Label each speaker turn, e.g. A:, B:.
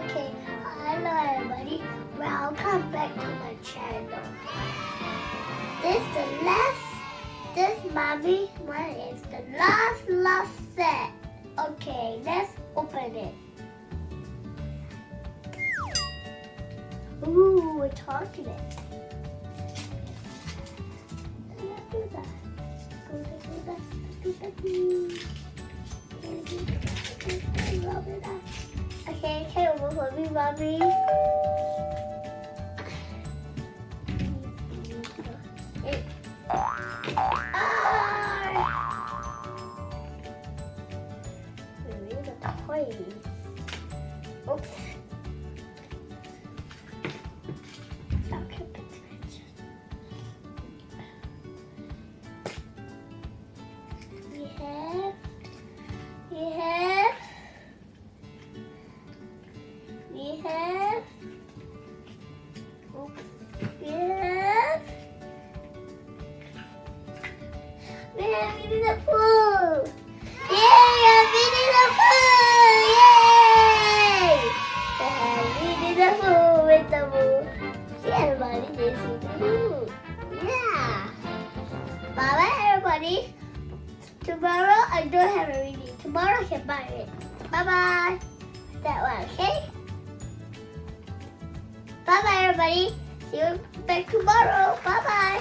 A: Okay, hello everybody. Welcome back to my channel. This mommy one is the last set. Okay, let's open it. Ooh, a chocolate. Let's do that. Okay, over for me, mommy. Oops. We have Winnie the Pooh! Yay! Winnie the Pooh! Yay! We have Winnie the Pooh with the Pooh. See everybody, this is the Pooh. Yeah! Bye bye everybody. Tomorrow I don't have a Winnie. Tomorrow I can buy it. Bye bye. That one, okay? Bye bye everybody. See you back tomorrow. Bye bye.